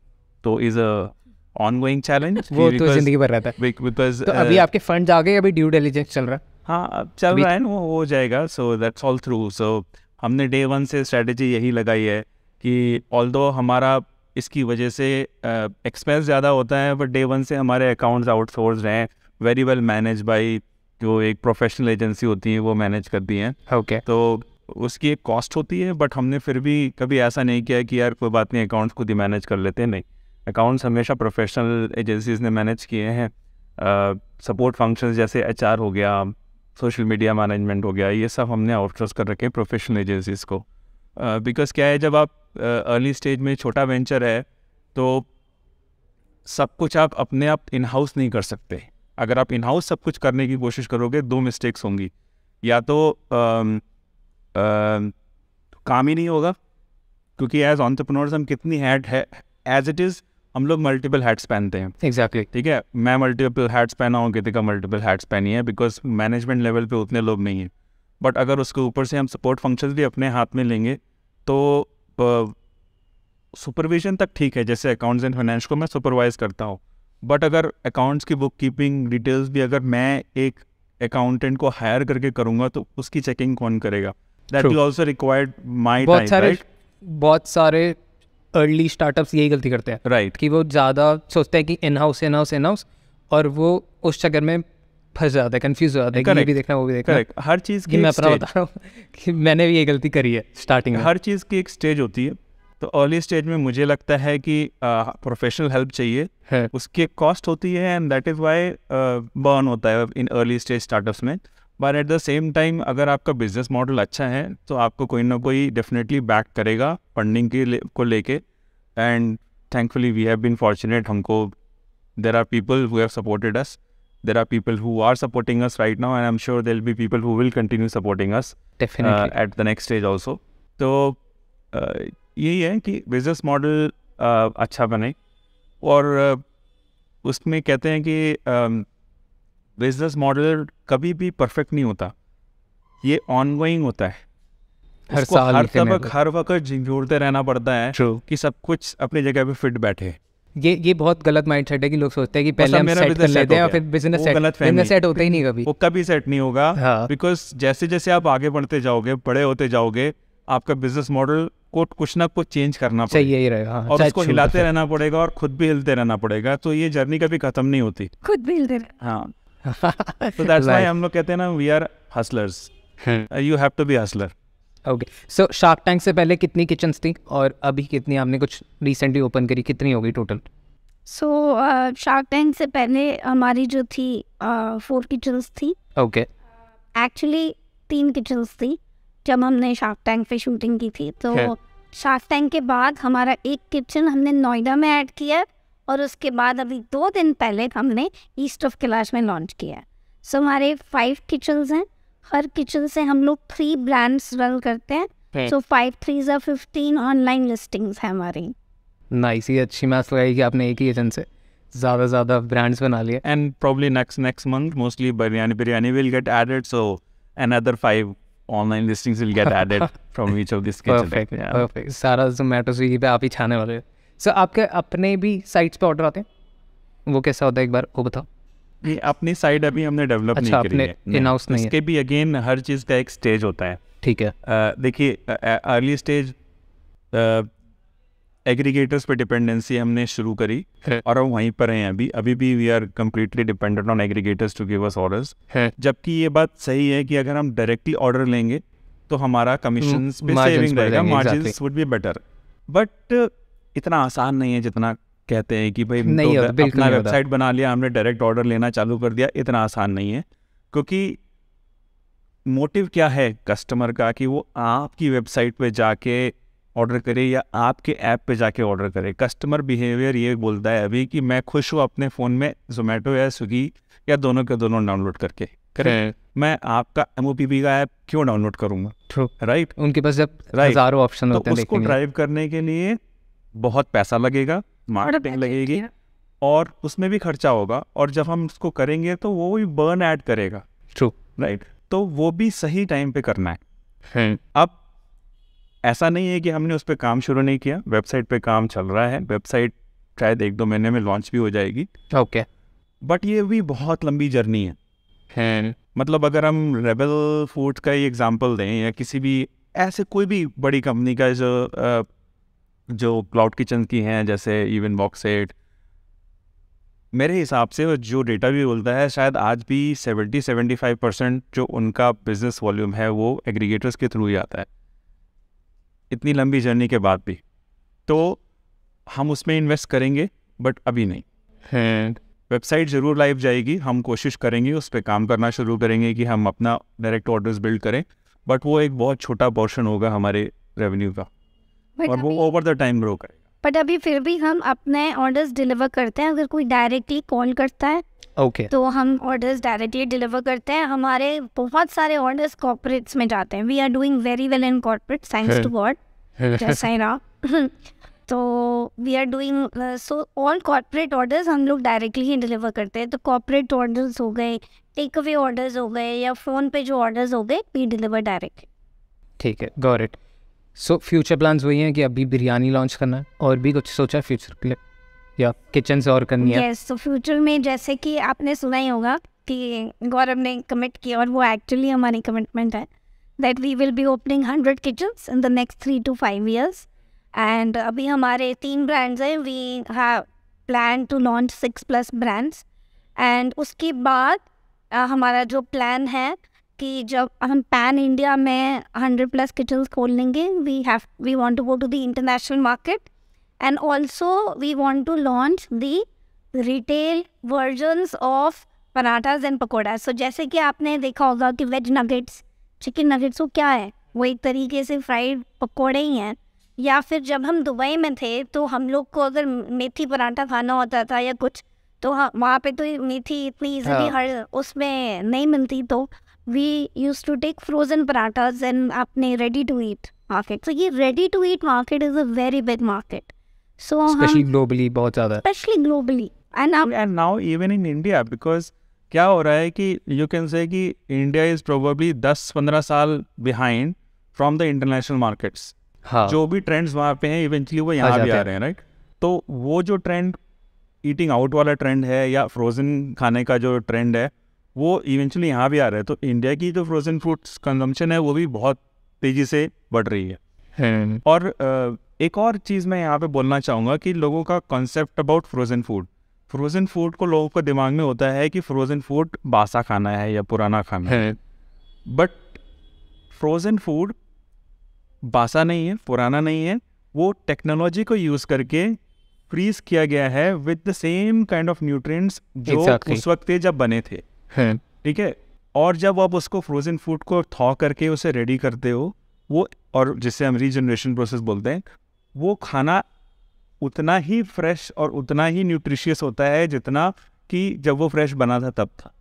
तो इज़ अ ऑनगोइंग चैलेंज. वो तो जिंदगी भर रहता है. बिकॉज तो अभी आपके फंड आ गए, अभी ड्यू डिलिजेंस चल रहा है. हाँ, अब चल रहा है ना, वो हो जाएगा. So that's all through. So हमने डे 1 से स्ट्रेटजी यही लगाई है कि ऑल्दो हमारा इसकी वजह से एक्सपेंस ज़्यादा होता है, बट डे 1 से हमारे अकाउंट्स आउटसोर्स हैं, वेरी वेल मैनेज बाई जो एक प्रोफेशनल एजेंसी होती है वो मैनेज करती हैं. ओके. तो उसकी एक कॉस्ट होती है, बट हमने फिर भी कभी ऐसा नहीं किया कि यार कोई बात नहीं, अकाउंट्स खुद ही मैनेज कर लेते हैं. नहीं, अकाउंट्स हमेशा प्रोफेशनल एजेंसीज ने मैनेज किए हैं. सपोर्ट फंक्शंस जैसे HR हो गया, सोशल मीडिया मैनेजमेंट हो गया, ये सब हमने आउटसोर्स कर रखे हैं प्रोफेशनल एजेंसीज को. बिकॉज क्या है, जब आप अर्ली स्टेज में छोटा वेंचर है तो सब कुछ आप अपने आप इन हाउस नहीं कर सकते. अगर आप इन हाउस सब कुछ करने की कोशिश करोगे, 2 मिस्टेक्स होंगी. या तो काम ही नहीं होगा, क्योंकि एज एंटरप्रेन्योर्स हम कितनी हैट है, एज इट इज़ हम लोग मल्टीपल हैट्स पहनते हैं. एग्जैक्टली. ठीक है, मैं मल्टीपल हैट्स पहना हूँ, गीतिका मल्टीपल हैट्स पहनी है, बिकॉज मैनेजमेंट लेवल पे उतने लोग नहीं हैं. बट अगर उसके ऊपर से हम सपोर्ट फंक्शंस भी अपने हाथ में लेंगे तो सुपरविजन तक ठीक है, जैसे अकाउंट्स एंड फाइनेंस को मैं सुपरवाइज करता हूँ. बट अगर अकाउंट्स की बुक कीपिंग डिटेल्स भी अगर मैं एक अकाउंटेंट को हायर करके करूँगा तो उसकी चेकिंग कौन करेगा? That will also required my time, right? बहुत सारे अर्ली स्टार्टअप्स यही गलती करते हैं, राइट, कि वो ज़्यादा सोचते हैं कि इन हाउस, और वो उस चक्कर में फंस जाता है, कंफ्यूज हो जाता है कि ये भी देखना वो भी देखना. करेक्ट. हर चीज़ की मैं अपना बता रहा हूँ कि मैंने भी ये गलती करी है स्टार्टिंग में. हर चीज़ की एक स्टेज होती है. तो अर्ली स्टेज में मुझे लगता है कि प्रोफेशनल हेल्प चाहिए है. उसकी एक कॉस्ट होती है, and that is why burn होता है इन अर्ली स्टेज स्टार्टअप्स में. But at the same time अगर आपका बिजनेस मॉडल अच्छा है तो आपको कोई ना कोई डेफिनेटली बैक करेगा फंडिंग को लेके. And thankfully we have been fortunate. हमको there are people who have supported us, there are people who are supporting us right now, and I am sure there will be people who will continue supporting us at the next stage also. तो यही है कि business model अच्छा बने, और उसमें कहते हैं कि बिजनेस मॉडल कभी भी परफेक्ट नहीं होता, ये ऑनगोइंग होता है. हर उसको साल हर वक्त जोड़ते रहना पड़ता है कि सब कुछ अपनी जगह पे फिट बैठे. ये बहुत गलत माइंडसेट है कि लोग सोचते हैं कि पहले हम सेट कर लेते हैं और फिर बिजनेस सेट होता ही नहीं कभी. वो कभी सेट नहीं होगा, बिकॉज जैसे जैसे आप आगे बढ़ते जाओगे, बड़े होते जाओगे, आपका बिजनेस मॉडल को कुछ ना कुछ चेंज करना चाहिए ही रहेगा, और उसको हिलाते रहना पड़ेगा और खुद भी हिलते रहना पड़ेगा. तो ये जर्नी कभी खत्म नहीं होती, खुद भी हिलते हाँ. तो दैट्स व्हाई हम लोग कहते हैं ना, we are hustlers. You have to be hustler. Okay, so Shark Tank से पहले कितनी किचन्स थी और अभी कितनी आपने कुछ रिसेंटली ओपन करी, कितनी हो गई टोटल? सो शार्क टैंक से पहले हमारी जो थी 4 किचन्स थी। ओके, एक्चुअली 3 किचन्स थी जब हमने शार्क टैंक पे शूटिंग की थी। तो शार्क टैंक के बाद हमारा एक किचन हमने नोएडा में ऐड किया है और उसके बाद अभी 2 दिन पहले हमने ईस्ट ऑफ कैलाश में लॉन्च किया है। सो हमारे 5 किचन्स हैं, हर किचन से हम लोग 3 ब्रांड्स रन करते हैं। सो 5 3 are 15 ऑनलाइन लिस्टिंग्स है हमारी। नाइस, ये अच्छी मैथ लगाई कि आपने एक ही किचन से ज़्यादा ब्रांड्स बना लिए। And probably next month, mostly biryani will get added. So another 5 online listings will get added from each of these kitchens. Perfect. सारा जोमेटो स्विगी पे आप ही छाने वाले हो। सो आपके अपने भी साइट्स पे ऑर्डर आते हैं, वो कैसा होता है एक बार वो बताओ। ये अपनी साइड अभी हमने डेवलप अच्छा, नहीं करी है, अपने in-house नहीं है। इसके भी अगेन हर चीज़ का एक स्टेज होता है। ठीक है, देखिए अर्ली स्टेज एग्रीगेटर्स पे डिपेंडेंसी हमने शुरू करी और हम वहीं पर हैं अभी भी we are completely dependent on aggregators to give us orders. जबकि ये बात सही है कि अगर हम डायरेक्टली ऑर्डर लेंगे तो हमारा कमीशन पे margins सेविंग बढ़ रहेगा, जाएंगे, margins would be better. But इतना आसान नहीं है जितना कहते हैं कि भाई नहीं होता, बिल्कुल अपना नहीं होता। वेबसाइट बना लिया हमने, डायरेक्ट ऑर्डर लेना चालू कर दिया, इतना आसान नहीं है। क्योंकि मोटिव क्या है कस्टमर का कि वो आपकी वेबसाइट पे जाके ऑर्डर करे या आपके ऐप पे जाके ऑर्डर करे। कस्टमर बिहेवियर ये बोलता है अभी कि मैं खुश हूँ अपने फ़ोन में जोमेटो या स्विगी या दोनों के दोनों डाउनलोड करके करें, मैं आपका MOPP का ऐप क्यों डाउनलोड करूँगा? True, right. उनके पास जब Right. हज़ारों ऑप्शन तो होते हैं उसको देखने के लिए। ड्राइव करने के लिए बहुत पैसा लगेगा, मार्केटिंग लगेगी और उसमें भी खर्चा होगा, और जब हम उसको करेंगे तो वो भी बर्न ऐड करेगा। True, right. तो वो भी सही टाइम पे करना है। अब ऐसा नहीं है कि हमने उस पर काम शुरू नहीं किया, वेबसाइट पे काम चल रहा है, वेबसाइट शायद 1-2 महीने में लॉन्च भी हो जाएगी। ओके, बट ये भी बहुत लंबी जर्नी है। मतलब अगर हम रेबल फूड्स का ही एग्जांपल दें या किसी भी ऐसे कोई भी बड़ी कंपनी का जो क्लाउड किचन की हैं जैसे इवन बॉक्सेट, मेरे हिसाब से जो डेटा भी बोलता है शायद आज भी 70-75% जो उनका बिजनेस वॉल्यूम है वो एग्रीगेटर्स के थ्रू ही आता है, इतनी लंबी जर्नी के बाद भी। तो हम उसमें इन्वेस्ट करेंगे बट अभी नहीं। वेबसाइट ज़रूर लाइव जाएगी, हम कोशिश करेंगे उस पर काम करना शुरू करेंगे कि हम अपना डायरेक्ट ऑर्डर्स बिल्ड करें, बट वो एक बहुत छोटा पोर्शन होगा हमारे रेवेन्यू का और वो ओवर द टाइम ग्रो करेगा। बट अभी फिर भी हम अपने ऑर्डर्स डिलीवर करते हैं। अगर कोई डायरेक्टली कॉल करता है ओके, तो हम ऑर्डर्स डायरेक्टली डिलीवर करते हैं। हमारे बहुत सारे ऑर्डर्स कॉर्पोरेट्स में जाते हैं। We are doing very well in corporate, thanks to God, जैसा ही रहा। तो we are doing so all corporate orders हम लोग डायरेक्टली ही डिलीवर करते हैं। तो कॉर्पोरेट ऑर्डर्स हो गए, टेक अवे ऑर्डर्स हो गए या फ़ोन पे जो ऑर्डर्स हो गए, वी डिलीवर डायरेक्टली। ठीक है, got it. So future plans वही हैं कि अभी बिरयानी लॉन्च करना है और भी कुछ सोचा है फ्यूचर के लिए या किचन से और करनी है? यस, तो फ्यूचर में जैसे कि आपने सुना ही होगा कि गौरव ने कमिट किया और वो एक्चुअली हमारी कमिटमेंट है that we will be opening 100 kitchens in the next 3 to 5 years। And अभी हमारे 3 ब्रांड्स हैं। We have plan to launch 6+ brands. And उसके बाद हमारा जो प्लान है कि जब हम पैन इंडिया में 100+ किचन्स खोल लेंगे, we want to go to the international market and also we want to launch the retail versions of parathas and pakoda. So जैसे कि आपने देखा होगा कि वेज नगेट्स, चिकन नगेट्स वो क्या है, वो एक तरीके से फ्राइड पकौड़े ही हैं। या फिर जब हम दुबई में थे तो हम लोग को अगर मेथी पराठा खाना होता था या कुछ, तो वहाँ पे तो मेथी इतनी इजीली हर उसमें नहीं मिलती, तो we use to take frozen parathas and अपने ready to eat market. So ये ready to eat market is a very big market. So specially globally बहुत ज़्यादा, specially globally and now even in India, because क्या हो रहा है कि you can say कि इंडिया इज प्रोबेबली 10-15 साल behind from the international markets. हाँ, जो भी ट्रेंड्स वहाँ पे हैं इवेंचुअली वो यहाँ भी आ रहे हैं, राइट। तो वो जो ट्रेंड ईटिंग आउट वाला ट्रेंड है या फ्रोज़न खाने का जो ट्रेंड है वो इवेंचुअली यहाँ भी आ रहा है। तो इंडिया की जो फ्रोज़न फूड्स कंजम्पशन है वो भी बहुत तेज़ी से बढ़ रही है। और एक और चीज़ मैं यहाँ पे बोलना चाहूँगा कि लोगों का कॉन्सेप्ट अबाउट फ्रोज़न फूड को लोगों को दिमाग में होता है कि फ्रोज़न फूड बासा खाना है या पुराना खाना है। बट फ्रोज़न फूड बासा नहीं है, पुराना नहीं है, वो टेक्नोलॉजी को यूज़ करके फ्रीज किया गया है with the same kind of nutrients जो Exactly. उस वक्त थे जब बने थे, ठीक है। और जब आप उसको फ्रोज़न फूड को थॉ करके उसे रेडी करते हो, वो, और जिसे हम रीजनरेशन प्रोसेस बोलते हैं, वो खाना उतना ही फ्रेश और उतना ही न्यूट्रिशियस होता है जितना कि जब वो फ्रेश बना था तब था।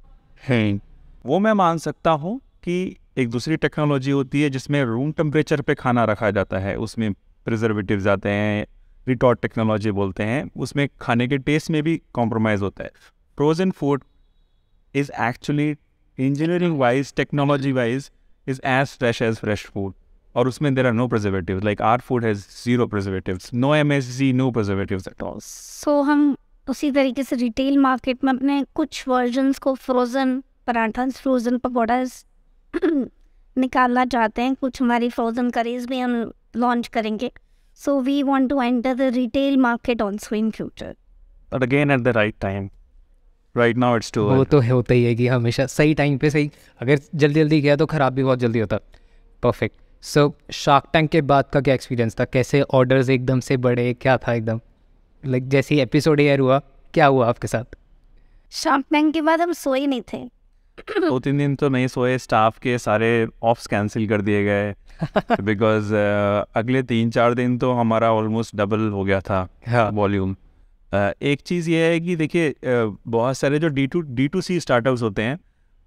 वो मैं मान सकता हूँ कि एक दूसरी टेक्नोलॉजी होती है जिसमें रूम टेम्परेचर पे खाना रखा जाता है, उसमें प्रिजर्वेटिव्स आते हैं, रिटॉर्ट टेक्नोलॉजी बोलते हैं, उसमें खाने के टेस्ट में भी कॉम्प्रोमाइज़ होता है। Frozen food is actually engineering wise, technology wise is as fresh as fresh food, और उसमें there are no preservatives, like our food has zero preservatives, no MSG, no preservatives at all. So हम उसी तरीके से retail market में अपने कुछ versions को फ्रोज़न पराठास, फ्रोज़न पकौड़ास निकालना चाहते हैं, कुछ हमारी फ्रोज़न करीज भी हम लॉन्च करेंगे। So we want to enter the retail market also in future, but again at the right time, right now it's to वो तो होता ही है कि हमेशा सही टाइम पे सही, अगर जल्दी जल्दी किया तो ख़राब भी बहुत जल्दी होता। परफेक्ट। सो शार्क टैंक के बाद का क्या एक्सपीरियंस था? कैसे ऑर्डर्स एकदम से बढ़े, क्या था एकदम, लाइक जैसे ही एपिसोड एयर हुआ क्या हुआ आपके साथ? शार्क टैंक के बाद हम सोए नहीं थे। 2-3 दिन तो नहीं सोए, स्टाफ के सारे ऑफ्स कैंसिल कर दिए गए बिकॉज अगले 3-4 दिन तो हमारा ऑलमोस्ट डबल हो गया था वॉल्यूम। एक चीज़ ये है कि देखिए, बहुत सारे जो D2C स्टार्टअप्स होते हैं,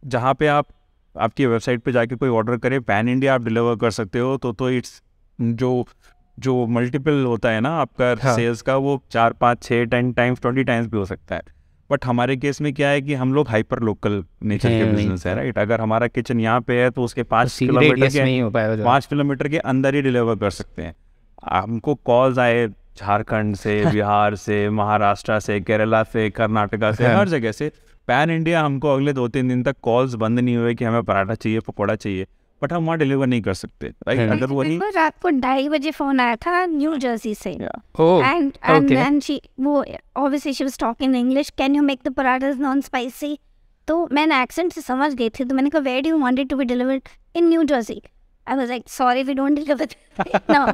जहाँ पे आप आपकी वेबसाइट पे जाके कोई ऑर्डर करे, पैन इंडिया आप डिलीवर कर सकते हो, तो इट्स जो मल्टीपल होता है ना आपका सेल्स का, वो 4, 5, 6, 10 टाइम्स, 20 टाइम्स भी हो सकता है। बट हमारे केस में क्या है कि हम लोग हाइपर लोकल नेचर के बिजनेस है, राइट। अगर हमारा किचन यहाँ पे है तो उसके 5 किलोमीटर के अंदर ही डिलीवर कर सकते हैं। हमको कॉल्स आए झारखंड से, बिहार से, महाराष्ट्र से, केरला से, कर्नाटका से, हर जगह से। पैन इंडिया हमको अगले 2-3 दिन तक कॉल्स बंद नहीं हुए कि हमें पराठा चाहिए, पकौड़ा चाहिए, बट हम वहाँ डिलीवर नहीं कर सकते, राइट। अगर वही रात को 2:30 बजे फोन आया था न्यू जर्सी से, Oh, and okay. then वो obviously she was talking in English, can you make the parathas non spicy? तो मैंने एक्सेंट से समझ गई थी, तो मैंने कहा where do you want it to be delivered? In New Jersey. I was like sorry we don't deliver no.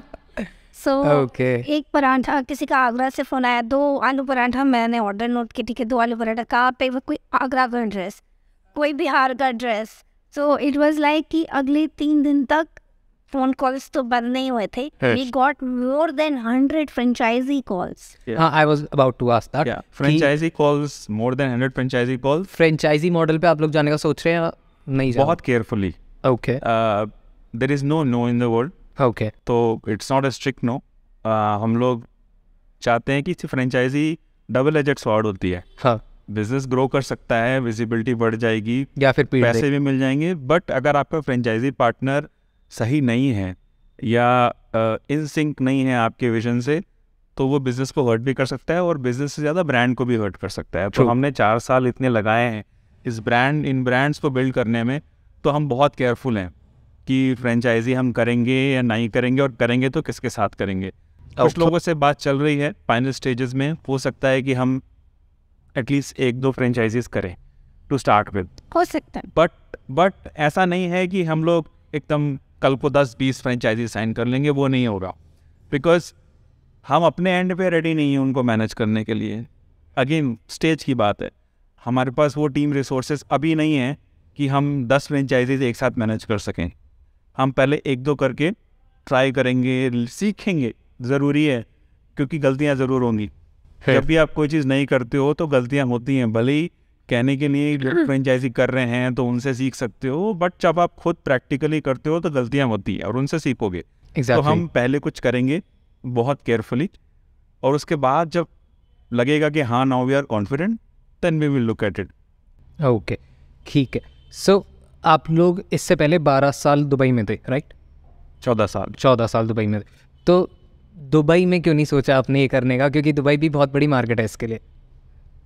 So Okay. एक पराठा, किसी का आगरा से फोन आया, 2 आलू पराठा मैंने ऑर्डर नोट की, ठीक है, 2 आलू पराठा, कहाँ पे? वो कोई आगरा का एड्रेस, कोई बिहार का address. So it was like कि अगले 3 दिन तक फोन कॉल्स तो बंद नहीं हुए थे। We got more than 100 franchise calls. हाँ, I was about to ask that. Franchise calls, more than 100 franchise calls. Franchise model पे आप लोग जाने का सोच रहे हैं? नहीं, बहुत carefully. Okay, there is no in the world, okay, तो it's not a strict no. हम लोग चाहते हैं कि फ्रेंचाइजी डबल एजेड स्वॉर्ड होती है। हाँ, बिजनेस ग्रो कर सकता है, विजिबिलिटी बढ़ जाएगी, या फिर पैसे भी मिल जाएंगे, बट अगर आपका फ्रेंचाइजी पार्टनर सही नहीं है या इन सिंक नहीं है आपके विजन से, तो वो बिज़नेस को हर्ट भी कर सकता है, और बिज़नेस से ज़्यादा ब्रांड को भी हर्ट कर सकता है। तो हमने 4 साल इतने लगाए हैं इन ब्रांड्स को बिल्ड करने में, तो हम बहुत केयरफुल हैं कि फ्रेंचाइजी हम करेंगे या नहीं करेंगे, और करेंगे तो किसके साथ करेंगे। कुछ लोगों से बात चल रही है फाइनल स्टेजेस में, हो सकता है कि हम एटलीस्ट 1-2 फ्रेंचाइजीज करें टू स्टार्ट विद, हो सकता है। बट ऐसा नहीं है कि हम लोग एकदम कल को 10-20 फ्रेंचाइजी साइन कर लेंगे, वो नहीं होगा, बिकॉज हम अपने एंड पे रेडी नहीं हैं उनको मैनेज करने के लिए। अगेन स्टेज की बात है, हमारे पास वो टीम रिसोर्सेज अभी नहीं है कि हम 10 फ्रेंचाइजीज एक साथ मैनेज कर सकें। हम पहले 1-2 करके ट्राई करेंगे, सीखेंगे, ज़रूरी है, क्योंकि गलतियाँ ज़रूर होंगी। जब भी आप कोई चीज़ नहीं करते हो तो गलतियाँ होती हैं, भले ही कहने के लिए फ्रेंचाइजी कर रहे हैं तो उनसे सीख सकते हो, बट जब आप खुद प्रैक्टिकली करते हो तो गलतियाँ होती हैं और उनसे सीखोगे। तो हम पहले कुछ करेंगे बहुत केयरफुली, और उसके बाद जब लगेगा कि हाँ now we are confident, then we will look at it. Okay, ठीक है। सो आप लोग इससे पहले 12 साल दुबई में थे, राइट? 14 साल दुबई में थे। तो दुबई में क्यों नहीं सोचा आपने ये करने का? क्योंकि दुबई भी बहुत बड़ी मार्केट है इसके लिए,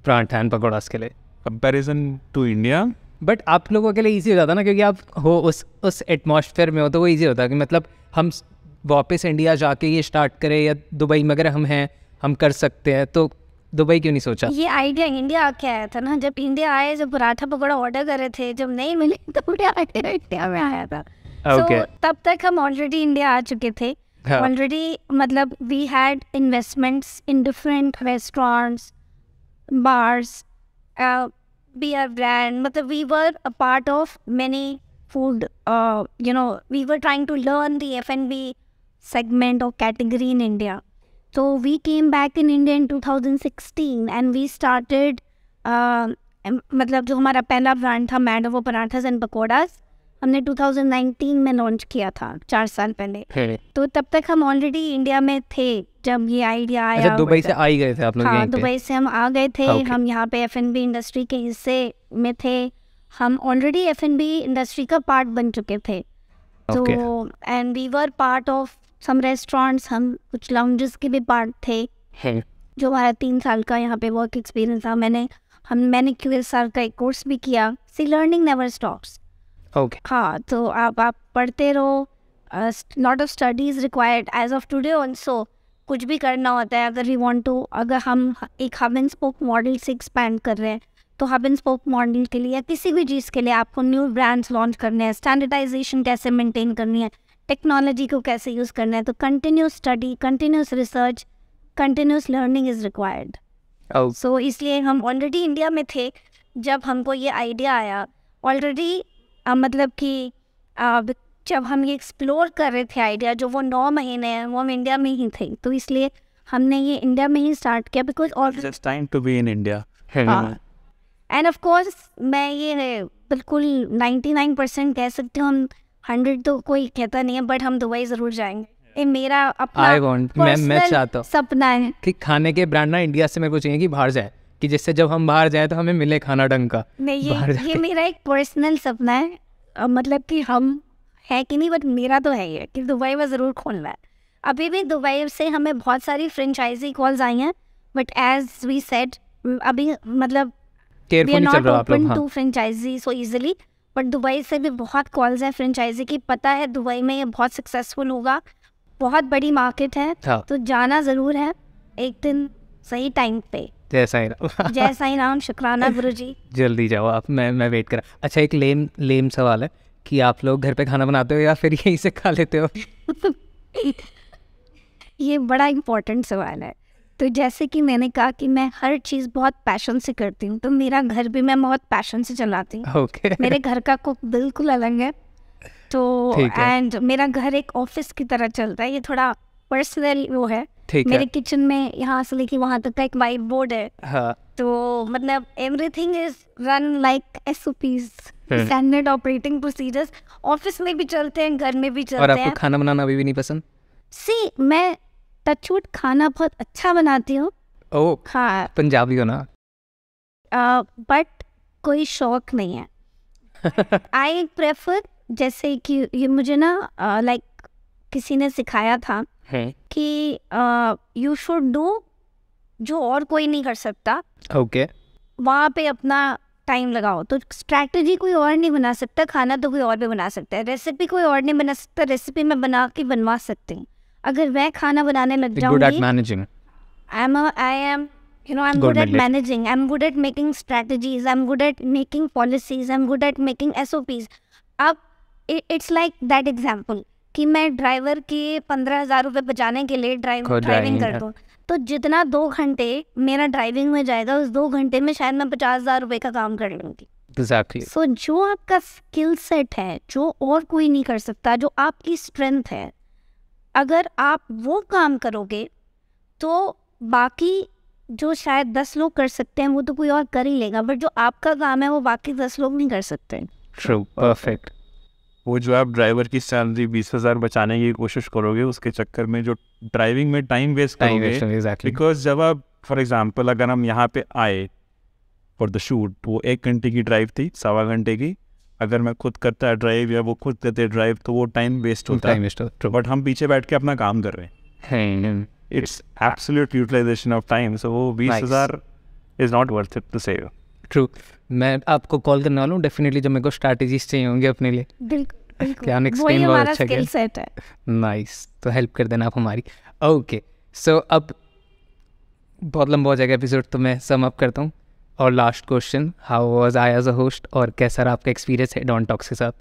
पराठा एंड पकौड़ास के लिए, कंपैरिजन टू इंडिया। बट आप लोगों के लिए ईजी होता ना, क्योंकि आप हो उस एटमॉस्फेयर में हो, तो वो ईजी होता कि मतलब हम वापस इंडिया जाके ये स्टार्ट करें, या दुबई में अगर हम हैं हम कर सकते हैं, तो दुबई क्यों नहीं सोचा? ये आइडिया इंडिया आके आया था ना, जब इंडिया आए, जब पराठा पकौड़ा ऑर्डर कर रहे थे, जब नहीं मिले तो इंडिया में आया था। Okay. तब तक हम ऑलरेडी इंडिया आ चुके थे. हाँ. ऑलरेडी मतलब we had investments in different restaurants, bars, beer brand. मतलब we were a part of many food. We were trying to learn the F&B segment or category in India. So we came back in India in 2016 and we started. मतलब जो हमारा पहला brand था mad over parathas and pakoras, हमने 2019 में launch किया था, 4 साल पहले. तो तब तक हम ऑलरेडी इंडिया में थे जब ये आइडिया आया. अच्छा, दुबई से आ ही गए थे आप लोग? हाँ, यहीं पे? दुबई से हम आ गए थे. Okay. हम यहाँ पे F&B इंडस्ट्री के हिस्से में थे. हम ऑलरेडी F&B इंडस्ट्री का पार्ट बन चुके थे. तो and we were part of some restaurants. हम कुछ लाउंजेस के भी पार्ट थे. जो हमारा 3 साल का यहाँ पे वर्क एक्सपीरियंस था. मैंने QSR का एक कोर्स भी किया. See learning never stops. Okay. हाँ, तो आप पढ़ते रहो. Lot of studies required as of today also. कुछ भी करना होता है अगर वी वांट टू, अगर हम एक हब एंड स्पोक मॉडल से एक्सपैंड कर रहे हैं, तो हब एंड स्पोक मॉडल के लिए या किसी भी चीज़ के लिए आपको न्यू ब्रांड्स लॉन्च करने हैं, स्टैंडर्डाइजेशन कैसे मेंटेन करनी है, टेक्नोलॉजी को कैसे यूज़ करना है, तो continuous study, continuous research, continuous learning is required. So इसलिए हम ऑलरेडी इंडिया में थे जब हमको ये आइडिया आया. ऑलरेडी मतलब कि जब हम ये एक्सप्लोर कर रहे थे आइडिया, जो वो 9 महीने हैं वो हम इंडिया में ही थे, तो इसलिए हमने ये इंडिया में ही स्टार्ट किया. Because It's time to be in India. End of course मैं ये बिल्कुल 99% कह सकती हूँ, हम 100 तो कोई कहता नहीं है, बट हम दुबई ज़रूर जाएंगे. ये मेरा अपना मैं personal चाहता हूँ सपना है कि खाने के ब्रांड ना इंडिया से मेरे को चाहिए कि बाहर जाए, कि जिससे जब हम बाहर जाए तो हमें मिले खाना ढंग का. नहीं, बाहर ये मेरा एक पर्सनल सपना है. मतलब कि हम है कि नहीं, बट मेरा तो है ये कि दुबई में ज़रूर खोलना है. अभी भी दुबई से हमें बहुत सारी फ्रेंचाइजी कॉल्स आई हैं, बट एज वी सेड अभी मतलब वी आर केयरफुली चल नॉट रहा आप लोग. ओपन हाँ. To franchisee so easily. But Dubai से भी बहुत कॉल्स हैं फ्रेंचाइजी की. पता है दुबई में ये बहुत सक्सेसफुल होगा, बहुत बड़ी मार्केट है. हाँ. तो जाना ज़रूर है एक दिन सही टाइम पे. जैसा ही रहा. जय साईं राम, शुक्राना गुरुजी. जल्दी जाओ आप, मैं वेट कर. अच्छा, एक लेम सवाल है कि आप लोग घर पे खाना बनाते हो या फिर यहीं से खा लेते हो? ये बड़ा इम्पोर्टेंट सवाल है. तो जैसे कि मैंने कहा कि मैं हर चीज़ बहुत पैशन से करती हूँ, तो मेरा घर भी मैं बहुत पैशन से चलाती हूँ. ओके. मेरे घर का कुक बिल्कुल अलग है. तो ठीक है. एंड मेरा घर एक ऑफिस की तरह चलता है. ये थोड़ा पर्सनल वो है. ठीक मेरे है. किचन में यहाँ से लेके वहाँ तक का एक वाइट बोर्ड है. हाँ. तो मतलब everything is run like SOPs, standard operating procedures. Office में भी चलते हैं, घर में भी और चलते आपको हैं. खाना बनाना अभी भी नहीं पसंद? सी मैं टचवुड खाना बहुत अच्छा बनाती हूँ. ओ, हाँ, पंजाबी हो ना? बट कोई शौक नहीं है. आई प्रेफर, जैसे कि ये मुझे ना लाइक किसी ने सिखाया था कि यू शुड डू जो और कोई नहीं कर सकता. ओके. वहाँ पे अपना टाइम लगाओ. तो स्ट्रैटेजी कोई और नहीं बना सकता, खाना तो कोई और भी बना सकता है. रेसिपी कोई और नहीं बना सकता, रेसिपी मैं बना के बनवा सकती हूँ. अगर मैं खाना बनाने लग गुड एट जाऊंगी, managing. I'm good at managing, I'm good at making strategies, I'm good at making policies, I'm good at making SOPs. अब it's like that example कि मैं ड्राइवर के 15,000 रुपये बचाने के लिए ड्राइविंग कर दूँ, तो जितना 2 घंटे मेरा ड्राइविंग में जाएगा, उस 2 घंटे में शायद मैं 50,000 रुपये का काम कर लूँगी. एग्जैक्टली. सो जो आपका स्किल सेट है, जो और कोई नहीं कर सकता, जो आपकी स्ट्रेंथ है, अगर आप वो काम करोगे तो बाकी जो शायद 10 लोग कर सकते हैं वो तो कोई और कर ही लेगा, बट जो आपका काम है वो बाकी 10 लोग नहीं कर सकते. ट्रू. परफेक्ट. वो जो आप ड्राइवर की सैलरी 20,000 बचाने की कोशिश करोगे, उसके चक्कर में जो ड्राइविंग में टाइम वेस्ट करोगे. एग्जैक्टली. बिकॉज जब आप फॉर एग्जांपल अगर हम यहाँ पे आए फॉर द शूट, वो 1 घंटे की ड्राइव थी, 1.25 घंटे की. अगर मैं खुद करता है ड्राइव या वो खुद करते ड्राइव, तो वो टाइम वेस्ट होता है. बट हम पीछे बैठ के अपना काम कर रहे हैं. It's absolute utilization of time. So वो 20,000 is not worth it to save. True. मैं आपको कॉल करने वाला हूँ डेफिनेटली जब मेरे को स्ट्रैटेजीज चाहिए होंगे अपने लिए. बिल्कुल. क्या वही हमारा स्किल सेट है. नाइस. तो हेल्प कर देना आप हमारी. ओके. सो अब बहुत लंबा हो जाएगा एपिसोड, तो मैं सम अप करता हूँ. और last question, how was I as a host, और कैसा रहा आपका एक्सपीरियंस है डॉन टॉक्स के साथ?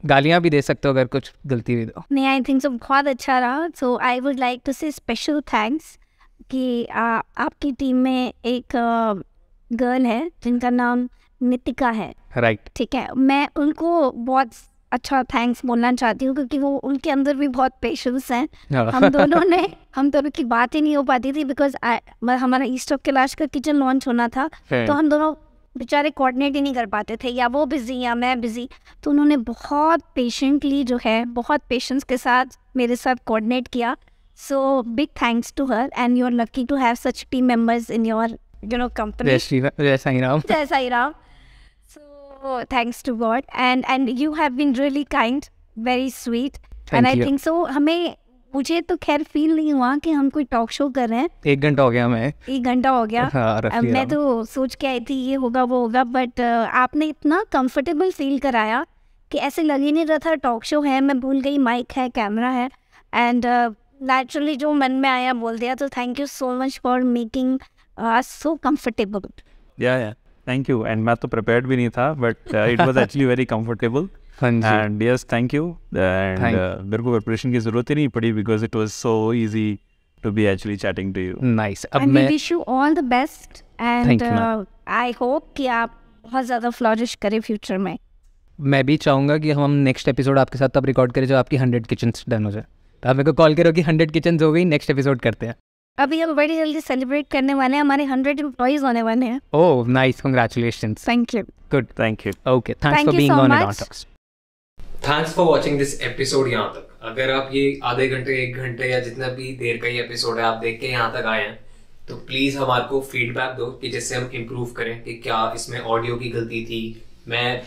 गालियाँ भी दे सकते हो अगर कुछ गलती हुई तो। नहीं, आई थिंक सो बहुत अच्छा रहा. सो आई वुड लाइक टू से स्पेशल थैंक्स कि आपकी टीम में एक गर्ल है जिनका नाम नितिका है. राइट. ठीक है, मैं उनको बहुत अच्छा थैंक्स बोलना चाहती हूँ क्योंकि वो उनके अंदर भी बहुत पेशेंस हैं. हम दोनों की बात ही नहीं हो पाती थी बिकॉज हमारा ईस्ट ऑफ कैलाश का किचन लॉन्च होना था. तो हम दोनों बेचारे कोऑर्डिनेट ही नहीं कर पाते थे, या वो बिजी या मैं बिजी. तो उन्होंने बहुत पेशेंटली जो है, बहुत पेशेंस के साथ मेरे साथ कोऑर्डिनेट किया. So big thanks to her and you are lucky to have such team members in your company. जय साईं राम. जय Sai Ram. So thanks to God and you have been really kind, very sweet. And I think so. मुझे तो खैर feel नहीं हुआ कि हम कोई टॉक शो कर रहे हैं. 1 घंटा हो गया हमें. 1 घंटा हो गया. मैं तो सोच के आई थी ये होगा वो होगा, बट आपने इतना कंफर्टेबल फील कराया कि ऐसे लग ही नहीं रहा था टॉक शो है. मैं भूल गई माइक है, कैमरा है, एंड नेचुरली जो मन में आया बोल दिया. तो thank you so much for making so comfortable. Yeah thank you. And मैं तो प्रिपेयर्ड भी नहीं था, but it was actually very comfortable. And yes, thank you. And मेरे को प्रिपरेशन की जरूरत ही नहीं पड़ी because it was so easy to be actually chatting to you. Nice. अब मैं wish you all the best and I hope कि आप बहुत ज़्यादा फ्लॉरिश करें फ्यूचर में. मैं भी चाहूँगा कि हम नेक्स्ट एपिसोड आपके साथ तब रिकॉर्ड करें जब आपकी 100 किचन्स डन हो जाए. तो आप मेरे को कॉल करो कि 100 किचन्स हो गई, नेक्स्ट एपिसोड करते हैं. अभी हम बड़ी जल्दी सेलिब्रेट करने वाले हैं, हमारे 100 एम्प्लॉइज होने वाले हैं. Oh nice, congratulations. Thank you. Good. Thank you. Okay, thanks for being on Don talks. Thanks for watching this episode यहाँ तक. अगर आप ये आधे घंटे, 1 घंटे या जितना भी देर का ये एपिसोड है आप देख के यहाँ तक आए हैं, तो प्लीज हमारे को फीडबैक दो कि जिससे हम इम्प्रूव करें कि क्या इसमें ऑडियो की गलती थी, मैं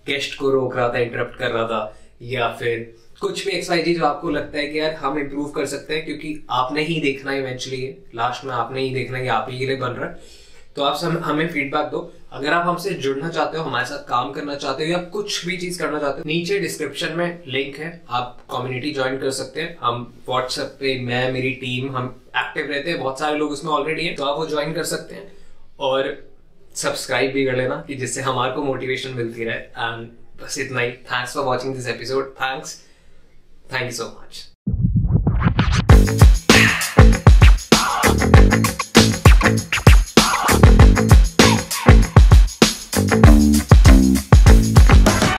गेस्ट को रोक रहा था, इंटरप्ट कर रहा था, या फिर कुछ भी XYZ जो आपको लगता है कि यार हम इम्प्रूव कर सकते हैं, क्योंकि आपने ही देखना है इवेंचुअली, लास्ट में आपने ही देखना है, आप ही के लिए बन रहा है. तो आप हमें फीडबैक दो. अगर आप हमसे जुड़ना चाहते हो, हमारे साथ काम करना चाहते हो, या कुछ भी चीज करना चाहते हो, नीचे डिस्क्रिप्शन में लिंक है, आप कम्युनिटी ज्वाइन कर सकते हैं. हम व्हाट्सएप पे, मैं, मेरी टीम, हम एक्टिव रहते हैं. बहुत सारे लोग उसमें ऑलरेडी हैं, तो आप वो ज्वाइन कर सकते हैं. और सब्सक्राइब भी कर लेना कि जिससे हमारे को मोटिवेशन मिलती रहे. एंड बस इतना ही. Thanks for watching this episode. Thank you so much.